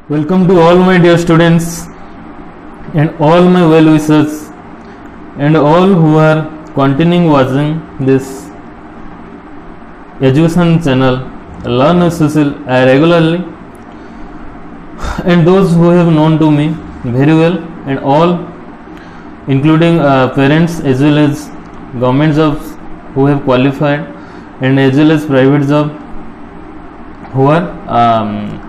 Welcome to all my dear students and all my well wishers and all who are continuing watching this education channel Learn with Sushil regularly, and those who have known to me very well, and all including parents as well as government jobs who have qualified and as well as private job who are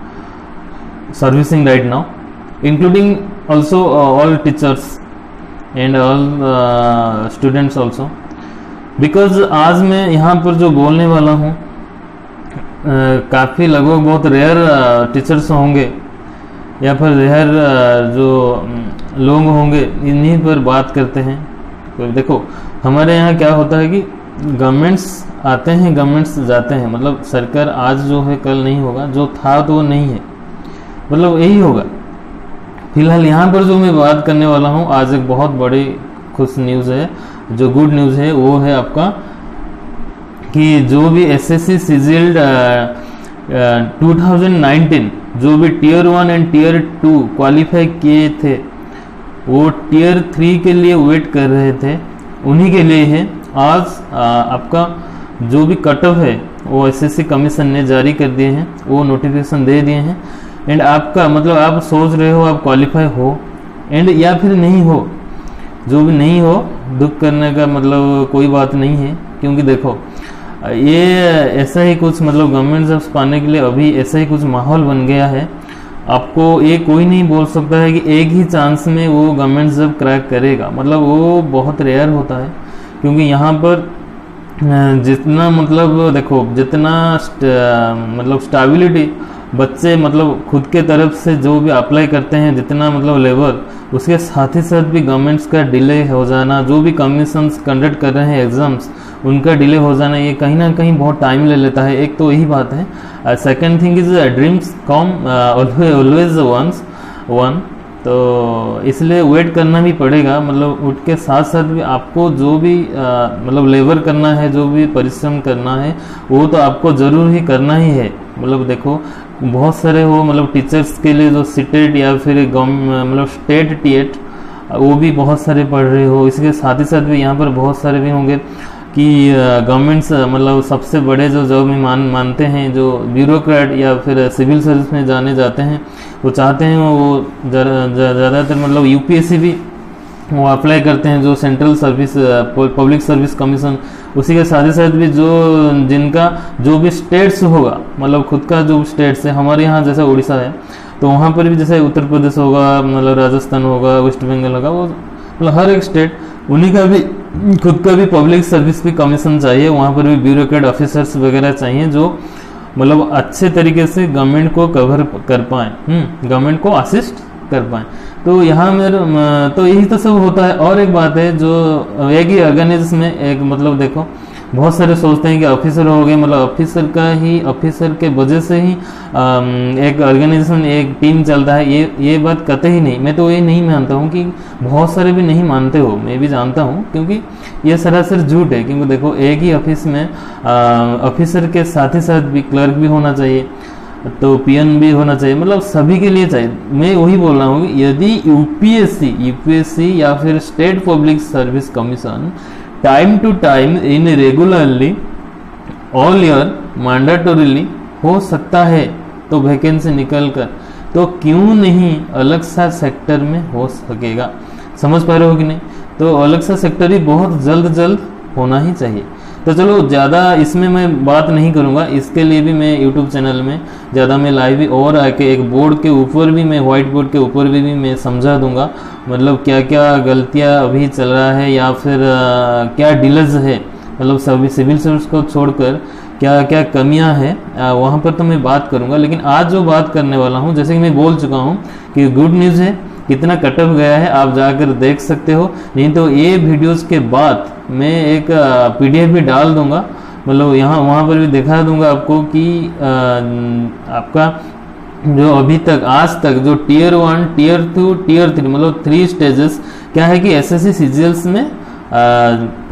servicing right now, including also all teachers and all students also, because आज मैं यहाँ पर जो बोलने वाला हूँ काफ़ी लगभग बहुत रेयर टीचर्स होंगे या फिर रेयर जो लोग होंगे इन्हीं पर बात करते हैं। तो देखो हमारे यहाँ क्या होता है कि गवर्नमेंट्स आते हैं, गवर्नमेंट्स जाते हैं, मतलब सरकार आज जो है कल नहीं होगा, जो था तो वो नहीं है, मतलब यही होगा। फिलहाल यहाँ पर जो मैं बात करने वाला हूँ आज एक बहुत बड़ी खुश न्यूज़ है, जो गुड न्यूज़ है वो है आपका कि जो भी एसएससी सिजिल्ड 2019 जो भी टियर 1 एंड टियर 2 क्वालिफाई किए थे वो टियर 3 के लिए वेट कर रहे थे, उन्हीं के लिए है। आज आपका जो भी कट ऑफ है वो एसएससी कमीशन ने जारी कर दिए हैं, वो नोटिफिकेशन दे दिए हैं। एंड आपका मतलब आप सोच रहे हो आप क्वालिफाई हो एंड या फिर नहीं हो, जो भी नहीं हो दुख करने का मतलब कोई बात नहीं है, क्योंकि देखो ये ऐसा ही कुछ मतलब गवर्नमेंट जॉब्स पाने के लिए अभी ऐसा ही कुछ माहौल बन गया है। आपको ये कोई नहीं बोल सकता है कि एक ही चांस में वो गवर्नमेंट जॉब क्रैक करेगा, मतलब वो बहुत रेयर होता है। क्योंकि यहाँ पर जितना मतलब देखो जितना मतलब स्टेबिलिटी बच्चे मतलब खुद के तरफ से जो भी अप्लाई करते हैं, जितना मतलब लेवल, उसके साथ ही साथ भी गवर्नमेंट्स का डिले हो जाना, जो भी कमीशंस कंडक्ट कर रहे हैं एग्जाम्स उनका डिले हो जाना, ये कहीं ना कहीं बहुत टाइम ले लेता है। एक तो यही बात है। Second thing is dreams come always once one, तो इसलिए वेट करना भी पड़ेगा। मतलब उठ के साथ साथ भी आपको जो भी मतलब लेबर करना है, जो भी परिश्रम करना है वो तो आपको ज़रूर ही करना ही है। मतलब देखो बहुत सारे हो मतलब टीचर्स के लिए जो सीटेट या फिर मतलब स्टेट टीएट वो भी बहुत सारे पढ़ रहे हो, इसके साथ ही साथ भी यहाँ पर बहुत सारे भी होंगे कि गवर्नमेंट्स मतलब सबसे बड़े जो जॉब में मानते हैं, जो ब्यूरोक्रेट या फिर सिविल सर्विस में जाने जाते हैं, वो चाहते हैं वो ज़्यादातर मतलब यूपीएससी भी वो अप्लाई करते हैं, जो central service public service commission. उसी के साथ ही साथ भी जो जिनका जो भी स्टेट्स होगा, मतलब खुद का जो स्टेट्स है, हमारे यहाँ जैसे उड़ीसा है तो वहाँ पर भी जैसे उत्तर प्रदेश होगा, मतलब राजस्थान होगा, वेस्ट बंगाल होगा, वो मतलब हर एक स्टेट उन्हीं का भी खुद का भी पब्लिक सर्विस भी कमीशन चाहिए, वहाँ पर भी ब्यूरोक्रेट ऑफिसर्स वगैरह चाहिए जो मतलब अच्छे तरीके से गवर्नमेंट को कवर कर पाएँ, गवर्नमेंट को असिस्ट कर पाएँ। तो यहाँ मेरे तो यही तो सब होता है। और एक बात है जो एक ही ऑर्गेनाइजेशन में एक मतलब देखो बहुत सारे सोचते हैं कि ऑफिसर हो गए, मतलब ऑफिसर के वजह से ही एक ऑर्गेनाइजेशन एक टीम चलता है, ये बात कतई नहीं। मैं तो ये नहीं मानता हूँ कि बहुत सारे भी नहीं मानते हो, मैं भी जानता हूँ, क्योंकि ये सरासर झूठ है। क्योंकि देखो एक ही ऑफिस में ऑफिसर के साथ ही साथ भी क्लर्क भी होना चाहिए, तो पीएन भी होना चाहिए, मतलब सभी के लिए चाहिए। मैं वही बोल रहा हूँ कि यदि यूपीएससी या फिर state public service commission time to time in regularly all year mandatorily हो सकता है तो वैकेंसी निकल कर, तो क्यों नहीं अलग सा सेक्टर में हो सकेगा। समझ पा रहे हो कि नहीं? तो अलग सा सेक्टर ही बहुत जल्द होना ही चाहिए। तो चलो ज़्यादा इसमें मैं बात नहीं करूँगा, इसके लिए भी मैं यूट्यूब चैनल में ज़्यादा मैं लाइव भी और आके एक बोर्ड के ऊपर भी मैं व्हाइट बोर्ड के ऊपर भी मैं समझा दूंगा, मतलब क्या क्या गलतियाँ अभी चल रहा है या फिर क्या डिलेज है, मतलब सभी सिविल सर्विस को छोड़कर क्या क्या कमियां हैं वहाँ पर तो मैं बात करूँगा। लेकिन आज जो बात करने वाला हूँ, जैसे कि मैं बोल चुका हूँ कि गुड न्यूज़ है, कितना कट ऑफ गया है आप जाकर देख सकते हो। नहीं तो ये वीडियोस के बाद मैं एक पीडीएफ भी डाल दूंगा, मतलब यहाँ वहाँ पर भी दिखा दूंगा आपको कि आपका जो अभी तक आज तक जो टियर 1 टियर 2 टियर 3 मतलब 3 स्टेजेस क्या है कि एसएससी सीजीएल्स में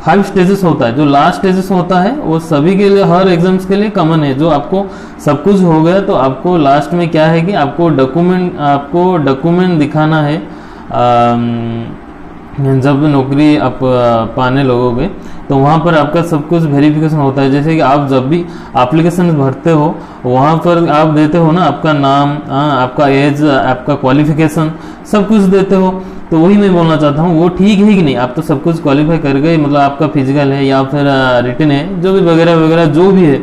5 स्टेजेस होता है। जो लास्ट स्टेजेस होता है वो सभी के लिए, हर एग्जाम्स के लिए कॉमन है। जो आपको सब कुछ हो गया तो आपको लास्ट में क्या है कि आपको डॉक्यूमेंट दिखाना है। जब नौकरी आप पाने लगोगे तो वहाँ पर आपका सब कुछ वेरिफिकेशन होता है। जैसे कि आप जब भी एप्लीकेशन भरते हो वहाँ पर आप देते हो ना आपका नाम, आपका एज, आपका क्वालिफिकेशन, सब कुछ देते हो। तो वही मैं बोलना चाहता हूँ, वो ठीक है कि नहीं? आप तो सब कुछ क्वालिफाई कर गए, मतलब आपका फिजिकल है या फिर रिटन है, जो भी वगैरह वगैरह जो भी है,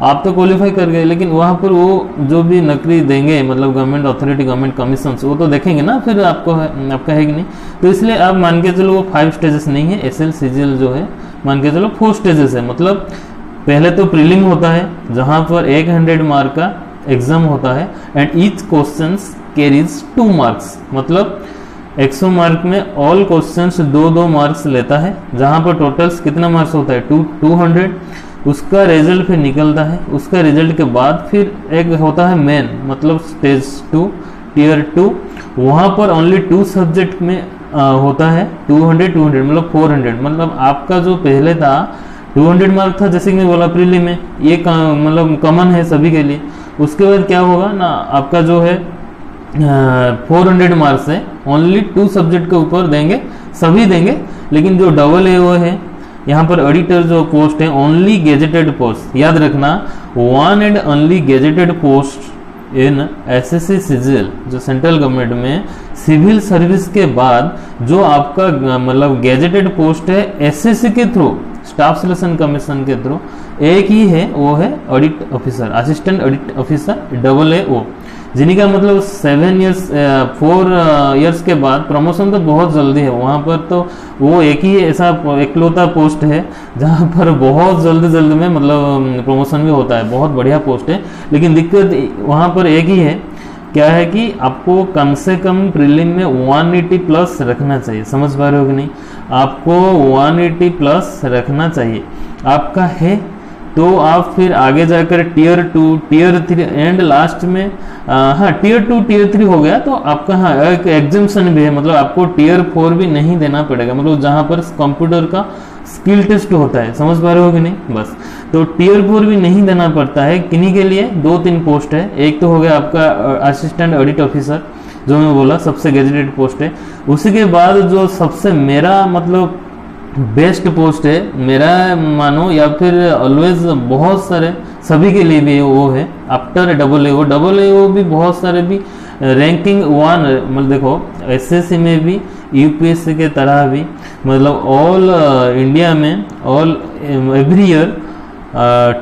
आप तो क्वालिफाई कर गए। लेकिन वहाँ पर वो जो भी नौकरी देंगे, मतलब गवर्नमेंट अथॉरिटी, गवर्नमेंट कमीशन, वो तो देखेंगे ना फिर आपका है कि नहीं। तो इसलिए आप मान के चलो वो 5 स्टेजेस नहीं है, एसएल सीजीएल जो है मान के चलो 4 स्टेजेस है। मतलब पहले तो प्रीलिम होता है जहाँ पर 100 मार्क का एग्जाम होता है and each question carries 2 marks. मतलब 100 मार्क में ऑल क्वेश्चंस 2-2 मार्क्स लेता है, जहाँ पर टोटल्स कितना मार्क्स होता है 200। उसका रिजल्ट फिर निकलता है। उसका रिजल्ट के बाद फिर एक होता है मेन, मतलब स्टेज 2 टियर 2। वहाँ पर ओनली 2 सब्जेक्ट में होता है 200 मतलब 400। मतलब आपका जो पहले था 200 मार्क था, जैसे कि मैं बोला प्रीलिम में, ये मतलब कॉमन है सभी के लिए। उसके बाद क्या होगा ना, आपका जो है 400 मार्क्स है, ओनली 2 सब्जेक्ट के ऊपर देंगे, सभी देंगे। लेकिन जो डबल ए है यहाँ पर एडिटर जो पोस्ट है, ओनली गेजेटेड पोस्ट, याद रखना, 1 and only gazetted post in SSC CGL, जो सेंट्रल गवर्नमेंट में सिविल सर्विस के बाद जो आपका मतलब गेजेटेड पोस्ट है एसएससी के थ्रू, स्टाफ सिलेक्शन कमीशन के थ्रू, एक ही है, वो है audit officer, assistant audit officer, AAO, जिनका मतलब 4 इयर्स के बाद प्रमोशन तो बहुत जल्दी है। वहाँ पर तो वो एक ही ऐसा इकलौता पोस्ट है जहाँ पर बहुत जल्दी में मतलब प्रमोशन भी होता है, बहुत बढ़िया पोस्ट है। लेकिन दिक्कत वहाँ पर एक ही है, क्या है कि आपको कम से कम प्रीलिम में 180 प्लस रखना चाहिए। समझ पा रहे हो कि नहीं? आपको 180 प्लस रखना चाहिए। आपका है तो आप फिर आगे जाकर टियर 2, टियर 3 एंड लास्ट में टियर 2 टियर 3 हो गया तो आपका एक एग्जाम्शन भी है। मतलब आपको टियर 4 भी नहीं देना पड़ेगा, मतलब जहाँ पर कंप्यूटर का स्किल टेस्ट होता है। समझ पा रहे हो कि नहीं? बस तो टियर 4 भी नहीं देना पड़ता है। किन्हीं के लिए 2-3 पोस्ट है। एक तो हो गया आपका असिस्टेंट ऑडिट ऑफिसर, जो मैं बोला सबसे गेजेटेड पोस्ट है। उसी के बाद जो सबसे मेरा मतलब बेस्ट पोस्ट है, मेरा मानो या फिर ऑलवेज बहुत सारे सभी के लिए भी वो है आफ्टर AAO भी बहुत सारे भी रैंकिंग 1, मतलब देखो एसएससी में भी यूपीएससी के तरह भी, मतलब ऑल इंडिया में all every year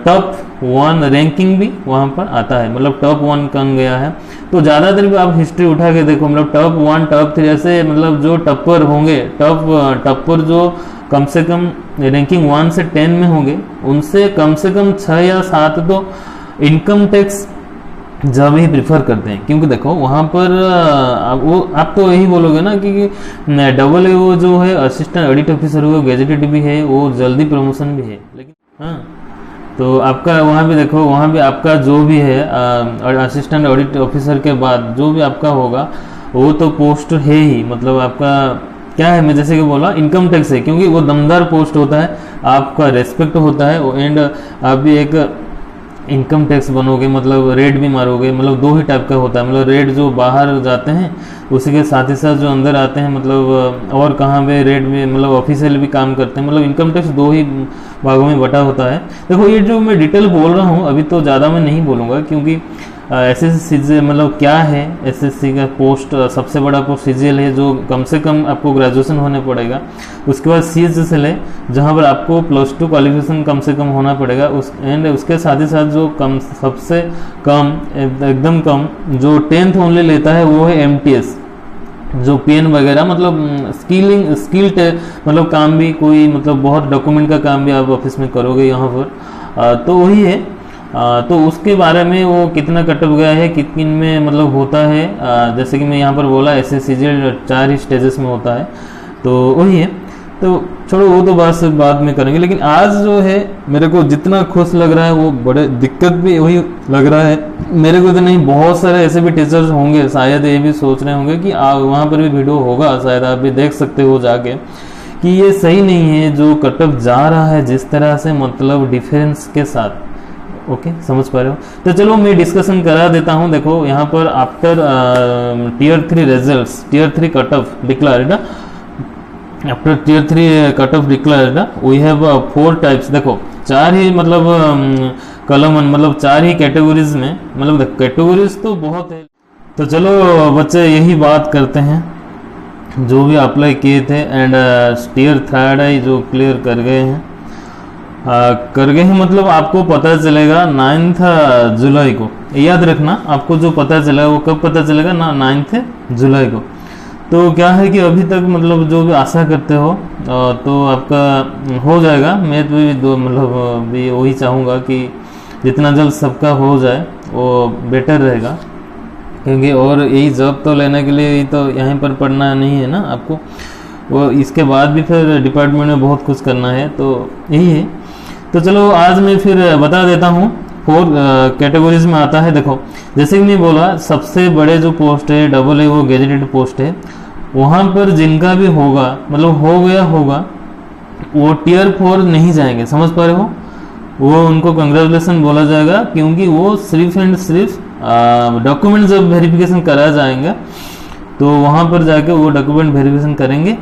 top 1 ranking भी वहाँ पर आता है, मतलब टॉप 1 कौन गया है। तो ज़्यादातर भी आप हिस्ट्री उठा के देखो, मतलब टॉप 1 टॉप 3 ऐसे, मतलब जो टॉपर होंगे, टॉपर जो कम से कम रैंकिंग 1 से 10 में होंगे, उनसे कम से कम 6 या 7 तो इनकम टैक्स जब ही प्रिफर करते हैं। क्योंकि देखो वहाँ पर वो आप तो यही बोलोगे ना कि AAO जो है असिस्टेंट ऑडिट ऑफिसर वो गेजेटेड भी है, वो जल्दी प्रमोशन भी है। लेकिन हाँ, तो आपका वहाँ भी देखो, वहाँ भी आपका जो भी है असिस्टेंट ऑडिट ऑफिसर के बाद जो भी आपका होगा वो तो पोस्ट है ही। मतलब आपका क्या है, मैं जैसे कि बोला इनकम टैक्स है, क्योंकि वो दमदार पोस्ट होता है, आपका रेस्पेक्ट होता है एंड आप भी एक इनकम टैक्स बनोगे, मतलब रेड भी मारोगे। मतलब 2 ही टाइप का होता है, मतलब रेड जो बाहर जाते हैं, उसी के साथ ही साथ जो अंदर आते हैं, मतलब और कहाँ पे रेड में मतलब ऑफिशियल भी काम करते हैं। मतलब इनकम टैक्स 2 ही भागों में बटा होता है। देखो ये जो मैं डिटेल बोल रहा हूँ अभी तो ज़्यादा मैं नहीं बोलूँगा, क्योंकि एसएससी मतलब क्या है, एसएससी का पोस्ट सबसे बड़ा पोस्ट सीजीएल है, जो कम से कम आपको ग्रेजुएशन होने पड़ेगा। उसके बाद सीएचएसएल है, जहाँ पर आपको +2 क्वालिफिकेशन कम से कम होना पड़ेगा। उसके साथ ही साथ जो सबसे कम एकदम कम जो 10th ओनली लेता है वो है एमटीएस, जो पेन वगैरह, मतलब मतलब काम भी कोई, मतलब बहुत डॉक्यूमेंट का काम भी आप ऑफिस में करोगे यहाँ पर, तो वही है। तो उसके बारे में वो कितना कट गया है, कितने में मतलब होता है, जैसे कि मैं यहाँ पर बोला एसएससीजीएल 4 ही स्टेजेस में होता है, तो वही है। तो छोड़ो वो तो बस बाद में करेंगे। लेकिन आज जो है मेरे को जितना खुश लग रहा है वो बड़े दिक्कत भी वही लग रहा है मेरे को। तो नहीं, बहुत सारे ऐसे भी टीचर्स होंगे शायद ये भी सोच रहे होंगे कि वहाँ पर भी वीडियो होगा, शायद आप भी देख सकते हो जाके, कि ये सही नहीं है जो कट ऑफ जा रहा है जिस तरह से, मतलब डिफरेंस के साथ। ओके, समझ पा रहे हो? तो चलो मैं डिस्कशन करा देता हूँ। देखो यहाँ पर after tier 3 results, tier 3 cut off declared, after tier 3 cut off declared we have 4 types. देखो 4 ही मतलब कॉलम, मतलब 4 ही कैटेगरीज में, मतलब कैटेगरीज तो बहुत है। तो चलो बच्चे यही बात करते हैं, जो भी अप्लाई किए थे एंड टियर 3 आई जो क्लियर कर गए हैं, मतलब आपको पता चलेगा 9 जुलाई को। याद रखना, आपको जो पता चलेगा वो कब पता चलेगा ना, 9 जुलाई को। तो क्या है कि अभी तक मतलब जो भी आशा करते हो तो आपका हो जाएगा। मैं तो भी मतलब भी वही चाहूँगा कि जितना जल्द सबका हो जाए वो बेटर रहेगा, क्योंकि और यही जॉब तो लेने के लिए तो यहीं पर पढ़ना नहीं है ना आपको, वो इसके बाद भी फिर डिपार्टमेंट में बहुत कुछ करना है, तो यही है। तो चलो आज मैं फिर बता देता हूँ। 4 कैटेगरीज में आता है। देखो जैसे कि मैं बोला, सबसे बड़े जो पोस्ट है AA वो गेजेटेड पोस्ट है, वहाँ पर जिनका भी होगा, मतलब हो गया होगा, वो टियर 4 नहीं जाएंगे। समझ पा रहे हो? वो उनको कंग्रेचुलेसन बोला जाएगा, क्योंकि वो सिर्फ एंड सिर्फ डॉक्यूमेंट जब वेरिफिकेशन करा जाएंगे तो वहाँ पर जाके वो डॉक्यूमेंट वेरिफिकेशन करेंगे,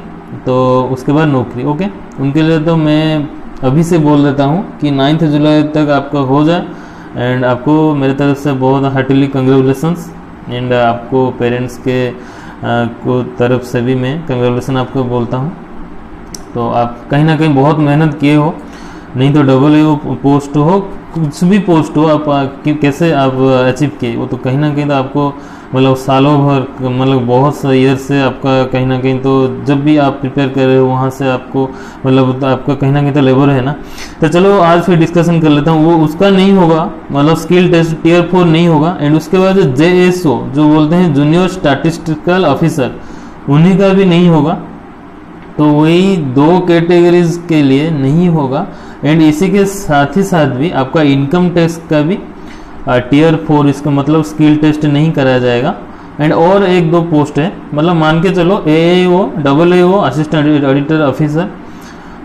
तो उसके बाद नौकरी। ओके, उनके लिए तो मैं अभी से बोल देता हूँ कि 9 जुलाई तक आपका हो जाए, एंड आपको मेरे तरफ से बहुत हार्टिली कंग्रेचुलेसन्स, एंड आपको पेरेंट्स के को तरफ से भी मैं कंग्रेचुलेसन आपको बोलता हूँ। तो आप कहीं ना कहीं बहुत मेहनत किए हो, नहीं तो AA पोस्ट हो, कुछ भी पोस्ट हो, आप कैसे आप अचीव किए, वो तो कहीं ना कहीं तो आपको मतलब सालों भर, मतलब बहुत से ईयर से आपका कहीं ना कहीं, तो जब भी आप प्रिपेयर कर रहे हो वहाँ से आपको मतलब तो आपका कहीं ना कहीं तो लेबर है ना। तो चलो आज फिर डिस्कशन कर लेता हूँ। वो उसका नहीं होगा, मतलब स्किल टेस्ट टियर 4 नहीं होगा। एंड उसके बाद JSO जो बोलते हैं जूनियर स्टैटिस्टिकल ऑफिसर, उन्हीं का भी नहीं होगा। तो वही 2 कैटेगरीज के लिए नहीं होगा। एंड इसी के साथ ही साथ भी आपका इनकम टैक्स का भी टियर 4, इसका मतलब स्किल टेस्ट नहीं कराया जाएगा। एंड और 1-2 पोस्ट है, मतलब मान के चलो AAO, AA assistant auditor officer,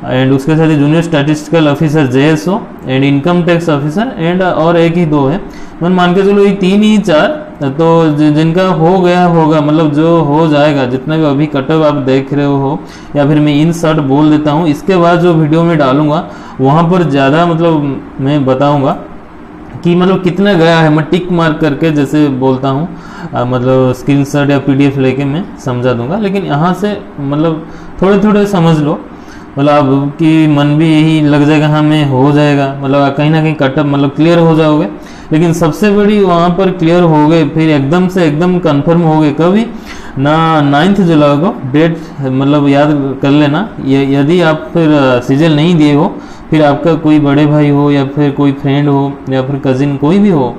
and उसके साथ ही junior statistical officer JSO, and income tax officer, and और 1 ही 2 है। मतलब मान के चलो ये 3 ही 4, तो जिनका हो गया होगा, मतलब जो हो जाएगा, जितना भी अभी कटअप आप देख रहे हो, या फिर मैं इन शॉर्ट बोल देता हूँ। इसके बाद जो वीडियो में डालूंगा वहाँ पर ज़्यादा मतलब मैं बताऊँगा कि मतलब कितना गया है, मैं टिक मार्क करके जैसे बोलता हूँ, मतलब स्क्रीनशॉट या PDF लेके मैं समझा दूंगा। लेकिन यहाँ से मतलब थोड़े थोड़े समझ लो, मतलब आपकी मन भी यही लग जाएगा हाँ मैं हो जाएगा, मतलब कहीं ना कहीं कटअप मतलब क्लियर हो जाओगे। लेकिन सबसे बड़ी वहाँ पर क्लियर हो गए, फिर एकदम से एकदम कंफर्म हो गए कभी ना, 9 जुलाई को डेट मतलब याद कर लेना। यदि आप फिर सीजल नहीं दिए हो, फिर आपका कोई बड़े भाई हो या फिर कोई फ्रेंड हो या फिर कजिन कोई भी हो,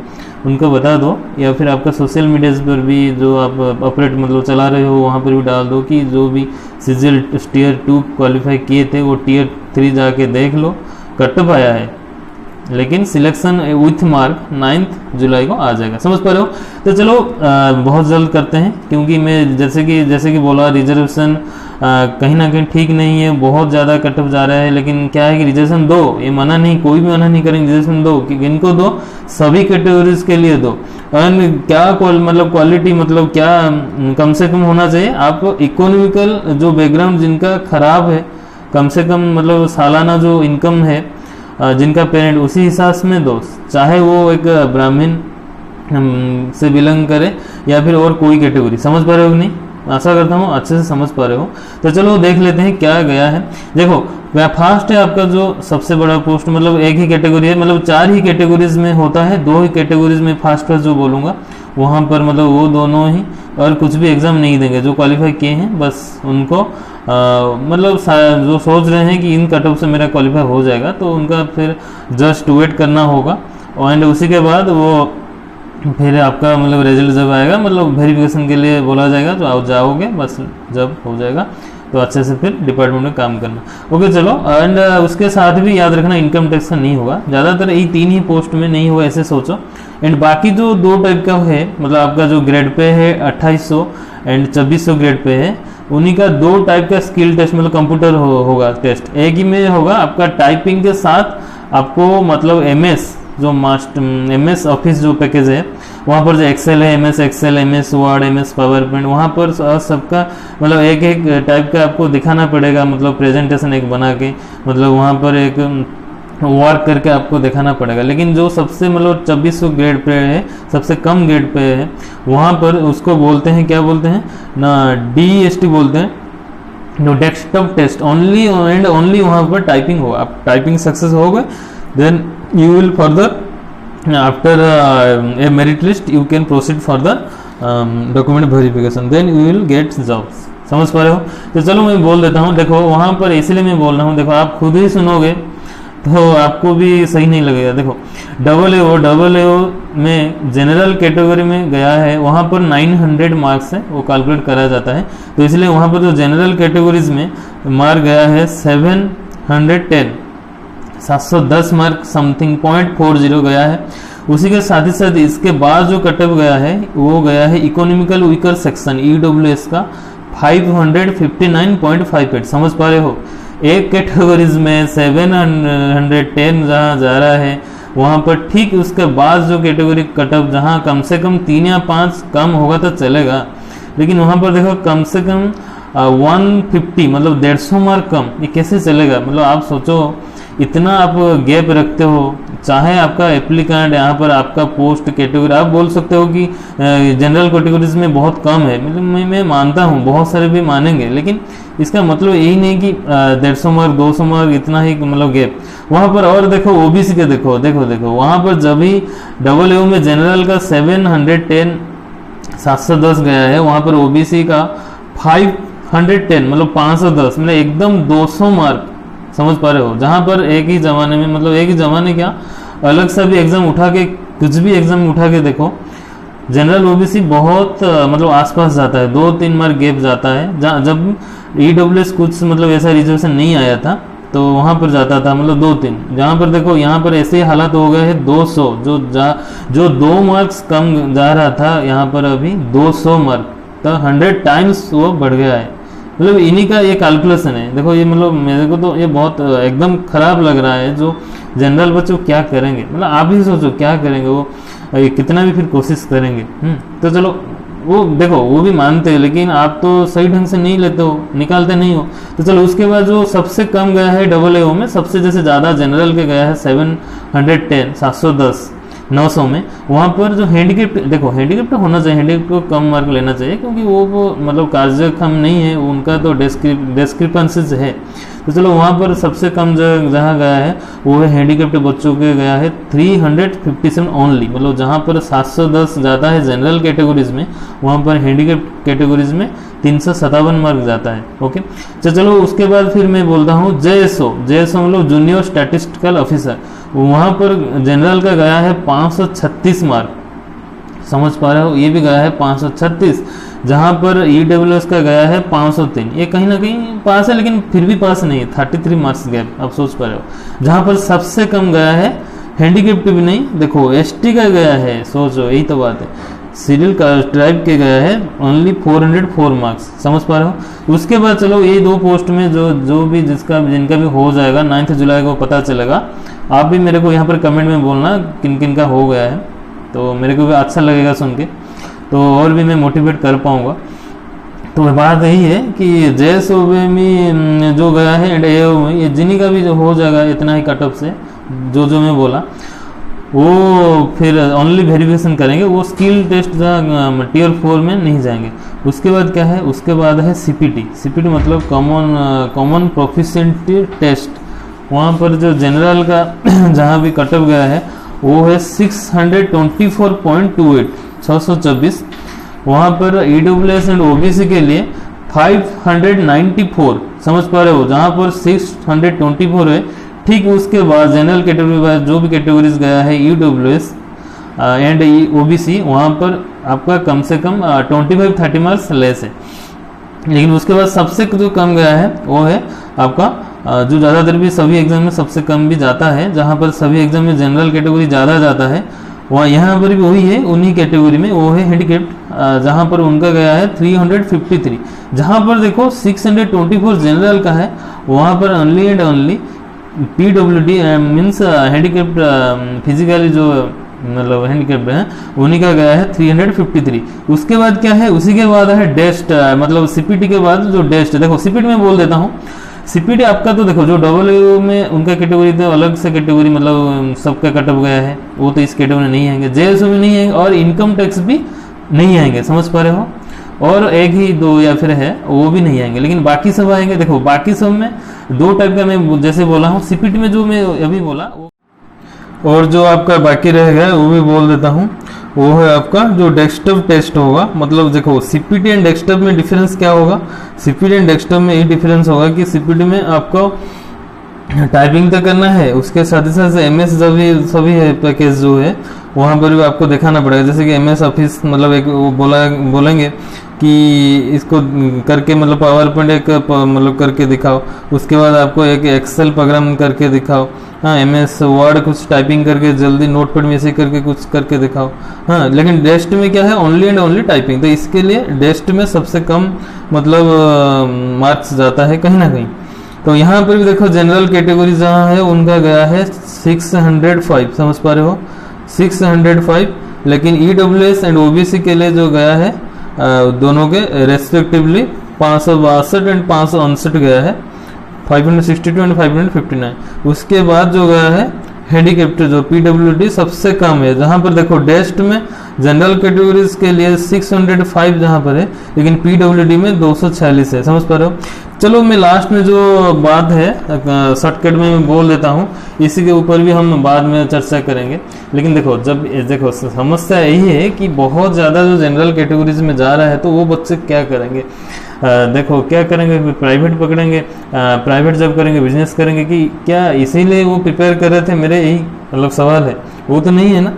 उनको बता दो, या फिर आपका सोशल मीडिया पर भी जो आप ऑपरेट मतलब चला रहे हो वहाँ पर भी डाल दो कि जो भी सीजल टियर 2 क्वालिफाई किए थे वो टियर 3 जाके देख लो, कटअप आया है, लेकिन सिलेक्शन विथ मार्क 9 जुलाई को आ जाएगा। समझ पा रहे हो? तो चलो बहुत जल्द करते हैं, क्योंकि मैं जैसे कि बोला रिजर्वेशन कहीं ना कहीं ठीक नहीं है, बहुत ज़्यादा कटअप जा रहा है। लेकिन क्या है कि रिजर्वेशन दो, ये मना नहीं, कोई भी मना नहीं करेंगे, रिजर्वेशन दो कि इनको दो, सभी कैटेगरीज के लिए दो। और क्या मतलब क्वालिटी, मतलब क्या कम से कम होना चाहिए, आप इकोनॉमिकल जो बैकग्राउंड जिनका खराब है, कम से कम मतलब सालाना जो इनकम है जिनका पेरेंट, उसी हिसाब में दो, चाहे वो एक ब्राह्मण से बिलोंग करे या फिर और कोई कैटेगरी। समझ पा रहे हो कि नहीं? आशा करता हूँ अच्छे से समझ पा रहे हो। तो चलो देख लेते हैं क्या गया है। देखो फास्ट है आपका जो सबसे बड़ा पोस्ट, मतलब 1 ही कैटेगरी है, मतलब 4 ही कैटेगरीज में होता है, 2 ही कैटेगरीज में फास्ट जो बोलूँगा वहाँ पर मतलब वो दोनों ही, और कुछ भी एग्जाम नहीं देंगे। जो क्वालिफाई किए हैं बस उनको मतलब जो सोच रहे हैं कि इन कटअप से मेरा क्वालिफाई हो जाएगा, तो उनका फिर जस्ट वेट करना होगा। एंड उसी के बाद वो फिर आपका मतलब रिजल्ट जब आएगा, मतलब वेरिफिकेशन के लिए बोला जाएगा, तो आप जाओगे, बस जब हो जाएगा तो अच्छे से फिर डिपार्टमेंट में काम करना। ओके चलो। एंड उसके साथ भी याद रखना इनकम टैक्स का नहीं होगा, ज़्यादातर ये 3 ही पोस्ट में नहीं हुआ, ऐसे सोचो। एंड बाकी जो 2 टाइप का है, मतलब आपका जो ग्रेड पे है 2800 एंड 2600 ग्रेड पे है, उन्हीं का 2 टाइप का स्किल टेस्ट मतलब कंप्यूटर होगा टेस्ट। एक ही में होगा आपका टाइपिंग के साथ आपको मतलब एमएस जो मास्टर एमएस ऑफिस जो पैकेज है वहाँ पर जो एक्सेल है, MS Excel, MS Word, MS PowerPoint, वहाँ पर सबका मतलब एक एक टाइप का आपको दिखाना पड़ेगा, मतलब प्रेजेंटेशन एक बना के मतलब वहाँ पर एक वर्क करके आपको दिखाना पड़ेगा। लेकिन जो सबसे मतलब 2400 ग्रेड पे है, सबसे कम ग्रेड पे है, वहाँ पर उसको बोलते हैं क्या बोलते हैं ना, DEST बोलते हैं, no desktop test only and only. वहाँ पर टाइपिंग होगा, आप टाइपिंग सक्सेस हो गए then you will further after a merit list you can proceed for the document verification, then you will get jobs. समझ पा रहे हो? तो चलो मैं बोल देता हूँ। देखो वहाँ पर इसलिए मैं बोल रहा हूँ, देखो आप खुद ही सुनोगे तो आपको भी सही नहीं लगेगा। देखो AO में जनरल कैटेगरी में गया है, वहाँ पर 900 मार्क्स है, वो कैलकुलेट करा जाता है। तो इसलिए वहाँ पर जो जनरल कैटेगरीज में मार्क गया है 710 मार्क समथिंग 0.40 गया है। उसी के साथ ही साथ इसके बाद जो कटअप गया है वो गया है इकोनॉमिकल वीकर सेक्शन EWS का 559.58। समझ पा रहे हो? एक कैटेगरीज में 710 जहाँ जा रहा है, वहाँ पर ठीक उसके बाद जो कैटेगरी कटअप जहाँ कम से कम 3 या 5 कम होगा तो चलेगा, लेकिन वहाँ पर देखो कम से कम 150 मतलब 150 मार्क कम, ये कैसे चलेगा? मतलब आप सोचो इतना आप गैप रखते हो, चाहे आपका एप्लीकेंट यहाँ पर आपका पोस्ट कैटेगरी आप बोल सकते हो कि जनरल कैटेगरीज में बहुत कम है, मतलब मैं मानता हूँ बहुत सारे भी मानेंगे, लेकिन इसका मतलब यही नहीं कि 150 मार्क 200 मार्क इतना ही मतलब गैप वहाँ पर। और देखो OBC के देखो वहाँ पर जब भी AO में जनरल का 710 गया है, वहाँ पर OBC का 510 मतलब 510 मतलब एकदम 200 मार्क। समझ पा रहे हो? जहाँ पर एक ही ज़माने में मतलब एक ही ज़माने क्या अलग सा भी एग्ज़ाम उठा के कुछ भी एग्ज़ाम उठा के देखो, जनरल OBC बहुत मतलब आसपास जाता है, 2-3 मार्क गैप जाता है। जब EWS कुछ मतलब ऐसा रिजर्वेशन नहीं आया था तो वहाँ पर जाता था मतलब 2-3। जहाँ पर देखो यहाँ पर ऐसे हालात हो गए हैं 200 जो 2 मार्क्स कम जा रहा था, यहाँ पर अभी 200 मार्क तो 100 टाइम्स वो बढ़ गया है। मतलब इन्हीं का ये कैलकुलेशन है। देखो ये मतलब मेरे को तो ये बहुत एकदम खराब लग रहा है, जो जनरल बच्चे क्या करेंगे, मतलब आप ही सोचो क्या करेंगे वो, कितना भी फिर कोशिश करेंगे। तो चलो वो देखो वो भी मानते हैं, लेकिन आप तो सही ढंग से नहीं लेते हो, निकालते नहीं हो। तो चलो उसके बाद जो सबसे कम गया है AO में, सबसे जैसे ज़्यादा जनरल के गया है 710 900 में, वहाँ पर जो हैंडीकेप देखो हैंडीकेप होना चाहिए, हैंडीकेप को कम मार्क लेना चाहिए क्योंकि वो मतलब कार्यक्षम नहीं है, उनका तो डिस्क्रिपेंसीज है। तो चलो वहाँ पर सबसे कम जहाँ गया है वो है हैंडीकेप्ड बच्चों के गया है 357 ओनली, मतलब जहाँ पर 710 जाता है जनरल कैटेगरीज में, वहाँ पर हैंडीकेप्ड कैटेगरीज में 357 मार्क जाता है। ओके, तो चलो उसके बाद फिर मैं बोलता हूँ JSO मतलब जूनियर स्टैटिस्टिकल ऑफिसर, वहाँ पर जनरल का गया है 536 मार्क। समझ पा रहे हो? ये भी गया है 536, जहाँ पर EWS का गया है 503। ये कहीं ना कहीं पास है, लेकिन फिर भी पास नहीं है, 33 मार्क्स गैप। आप सोच पा रहे हो? जहाँ पर सबसे कम गया है हैंडीकेप्ड भी नहीं, देखो ST का गया है, सोचो यही तो बात है, सीरियल ट्राइब के गया है ओनली 404 मार्क्स। समझ पा रहे हो? उसके बाद चलो ये 2 पोस्ट में जो भी जिनका भी हो जाएगा 9 जुलाई को पता चलेगा। आप भी मेरे को यहाँ पर कमेंट में बोलना किन किन का हो गया है, तो मेरे को भी अच्छा लगेगा सुन के, तो और भी मैं मोटिवेट कर पाऊँगा। तो बात यही है कि JSO में जो गया है एंड AO में, ये जिन्हीं का भी जो हो जाएगा इतना ही कट ऑफ से जो मैं बोला, वो फिर ओनली वेरिफिकेशन करेंगे, वो स्किल टेस्ट जहाँ Tier 4 में नहीं जाएंगे। उसके बाद क्या है? उसके बाद है CPT मतलब कॉमन प्रोफिशिएंसी टेस्ट। वहाँ पर जो जनरल का जहाँ भी कट ऑफ गया है वो है 624.28 624। वहाँ पर EWS एंड OBC के लिए 594। समझ पा रहे हो? जहाँ पर 624 है, ठीक उसके बाद जनरल कैटेगरी बाद जो भी कैटेगरीज गया है EWS एंड OBC, वहाँ पर आपका कम से कम 25-30 मार्क्स लेस है। लेकिन उसके बाद सबसे जो कम गया है वो है आपका जो ज़्यादातर भी सभी एग्जाम में सबसे कम भी जाता है, जहाँ पर सभी एग्जाम में जनरल कैटेगरी ज़्यादा जाता है, वहाँ यहाँ पर भी वही है, उन्हीं कैटेगरी में वो है हैंडीकैप्ड, जहाँ पर उनका गया है 353। जहाँ पर देखो 624 जनरल का है, वहाँ पर only and only PWD means handicapped physically जो मतलब हैंडीकैप्ड है उन्हीं का गया है 353। उसके बाद क्या है, उसी के बाद है डेस्ट, मतलब CPT के बाद जो डेस्ट, देखो CPT में बोल देता हूँ। CPT आपका तो देखो जो WU में उनका कैटेगरी तो अलग से कैटेगरी, मतलब सबका कटअप गया है, वो तो इस कैटेगरी में नहीं आएंगे, JSO में नहीं आएंगे और इनकम टैक्स भी नहीं आएंगे, समझ पा रहे हो। और एक ही दो या फिर है वो भी नहीं आएंगे, लेकिन बाकी सब आएंगे। देखो बाकी सब में दो टाइप का मैं जैसे बोला हूँ, CPT में जो मैं अभी बोला और जो आपका बाकी रह गया वो भी बोल देता हूँ। वो है आपका जो डेस्कटॉप टेस्ट होगा। मतलब देखो CPT एंड डेस्कटॉप में डिफरेंस क्या होगा, CPT एंड डेस्कटॉप में ये डिफरेंस होगा कि CPT में आपको टाइपिंग तो करना है, उसके साथ ही साथ MS सभी है पैकेज जो है वहाँ पर भी आपको दिखाना पड़ेगा। जैसे कि MS ऑफिस, मतलब एक वो बोलेंगे कि इसको करके मतलब पावर पॉइंट एक मतलब करके दिखाओ, उसके बाद आपको एक एक्सेल प्रोग्राम करके दिखाओ, हाँ MS वर्ड कुछ टाइपिंग करके जल्दी नोटपैड में ऐसे करके कुछ करके दिखाओ, हाँ। लेकिन डेस्ट में क्या है, ओनली एंड ओनली टाइपिंग, तो इसके लिए डेस्ट में सबसे कम मतलब मार्क्स जाता है कहीं ना कहीं। तो यहाँ पर भी देखो जनरल कैटेगरी जहाँ है उनका गया है 605, समझ पा रहे हो 605। लेकिन EWS एंड OBC के लिए जो गया है दोनों के रेस्पेक्टिवली 562 एंड 559 गया है, 562 एंड 559। उसके बाद जो गया है हैंडीकैप्ड जो PWD सबसे कम है, जहाँ पर देखो डेस्ट में जनरल कैटेगरीज के लिए 605 जहाँ पर है, लेकिन PWD में 246 है, समझ पा रहे हो। चलो मैं लास्ट में जो बात है शॉर्टकट में मैं बोल देता हूँ, इसी के ऊपर भी हम बाद में चर्चा करेंगे। लेकिन देखो समस्या यही है कि बहुत ज़्यादा जो जनरल कैटेगरीज में जा रहा है तो वो बच्चे क्या करेंगे, देखो क्या करेंगे, प्राइवेट पकड़ेंगे, प्राइवेट जॉब करेंगे, बिजनेस करेंगे, कि क्या इसीलिए वो प्रिपेयर कर रहे थे, मेरे यही मतलब सवाल है। वो तो नहीं है ना,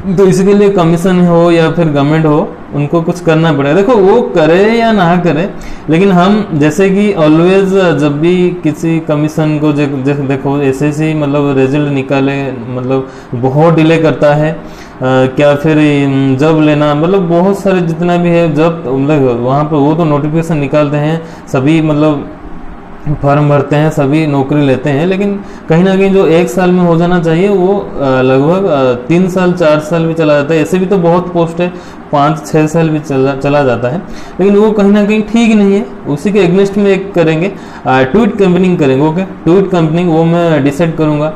तो इसके लिए कमीशन हो या फिर गवर्नमेंट हो, उनको कुछ करना पड़ेगा। देखो वो करे या ना करे, लेकिन हम जैसे कि ऑलवेज जब भी किसी कमीशन को देखो ऐसे मतलब रिजल्ट निकाले मतलब बहुत डिले करता है, क्या फिर जब लेना मतलब बहुत सारे जितना भी है जब मतलब वहाँ पर वो तो नोटिफिकेशन निकालते हैं, सभी मतलब फॉर्म भरते हैं, सभी नौकरी लेते हैं, लेकिन कहीं ना कहीं जो 1 साल में हो जाना चाहिए वो लगभग 3 साल 4 साल भी चला जाता है। ऐसे भी तो बहुत पोस्ट है 5-6 साल भी चला जाता है, लेकिन वो कहीं ना कहीं ठीक नहीं है। उसी के एग्नेस्ट में एक करेंगे, ट्वीट कंपनिंग करेंगे। ओके, ट्वीट कंपनिंग वो मैं डिसाइड करूँगा,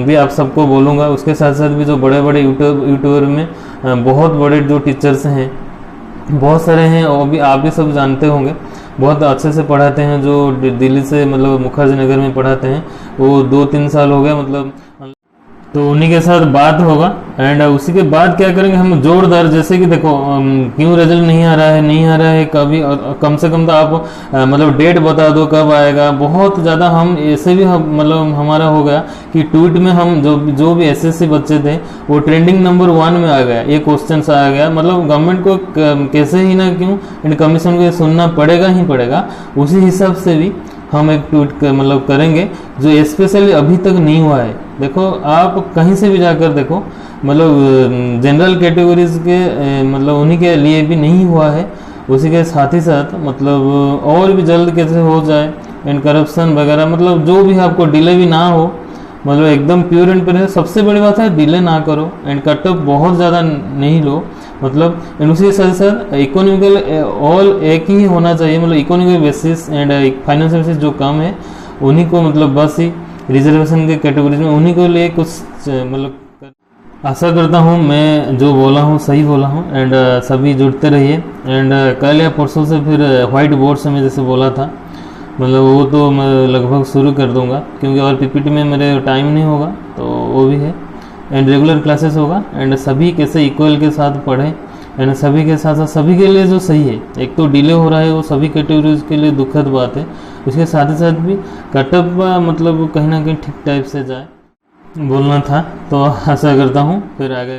भी आप सबको बोलूँगा। उसके साथ साथ भी जो बड़े बड़े यूट्यूबर में बहुत बड़े जो टीचर्स हैं बहुत सारे हैं, वो भी आप भी सब जानते होंगे, बहुत अच्छे से पढ़ाते हैं, जो दिल्ली से मतलब मुखर्जी नगर में पढ़ाते हैं, वो 2-3 साल हो गया मतलब, तो उन्हीं के साथ बात होगा। एंड उसी के बाद क्या करेंगे हम जोरदार, जैसे कि देखो क्यों रिजल्ट नहीं आ रहा है कभी, कम से कम तो आप मतलब डेट बता दो कब आएगा। बहुत ज़्यादा हम ऐसे भी मतलब हमारा हो गया कि ट्वीट में हम जो भी SSC बच्चे थे वो ट्रेंडिंग नंबर 1 में आ गया, ये क्वेश्चन आ गया। मतलब गवर्नमेंट को कैसे ही ना क्यों एंड कमीशन को सुनना पड़ेगा ही पड़ेगा। उसी हिसाब से भी हम एक ट्वीट मतलब करेंगे जो स्पेशली अभी तक नहीं हुआ है। देखो आप कहीं से भी जाकर देखो, मतलब जनरल कैटेगरीज के मतलब उन्हीं के लिए भी नहीं हुआ है। उसी के साथ ही साथ मतलब और भी जल्द कैसे हो जाए एंड करप्शन वगैरह, मतलब जो भी आपको डिले भी ना हो, मतलब एकदम प्योर एंड प्योर। सबसे बड़ी बात है डिले ना करो एंड कट ऑफ बहुत ज़्यादा नहीं लो, मतलब एंड उसी के साथ साथ इकोनॉमिकल ऑल एक ही होना चाहिए, मतलब economical basis and financial basis जो कम है उन्हीं को मतलब बस ही रिजर्वेशन के कैटेगरीज में उन्हीं को लिए कुछ मतलब आशा करता हूँ मैं जो बोला हूँ सही बोला हूँ। एंड सभी जुड़ते रहिए। एंड कल या परसों से फिर व्हाइट बोर्ड से मैं जैसे बोला था, मतलब वो तो मैं लगभग शुरू कर दूंगा, क्योंकि और PPT में मेरे टाइम नहीं होगा, तो वो भी है। एंड रेगुलर क्लासेस होगा एंड सभी कैसे इक्वल के साथ पढ़ें एंड सभी के साथ साथ सभी के लिए जो सही है। एक तो डिले हो रहा है वो सभी कैटेगरीज के लिए दुखद बात है, उसके साथ ही साथ भी कटअप मतलब कहीं ना कहीं ठीक टाइप से जाए बोलना था। तो आशा करता हूँ फिर आगे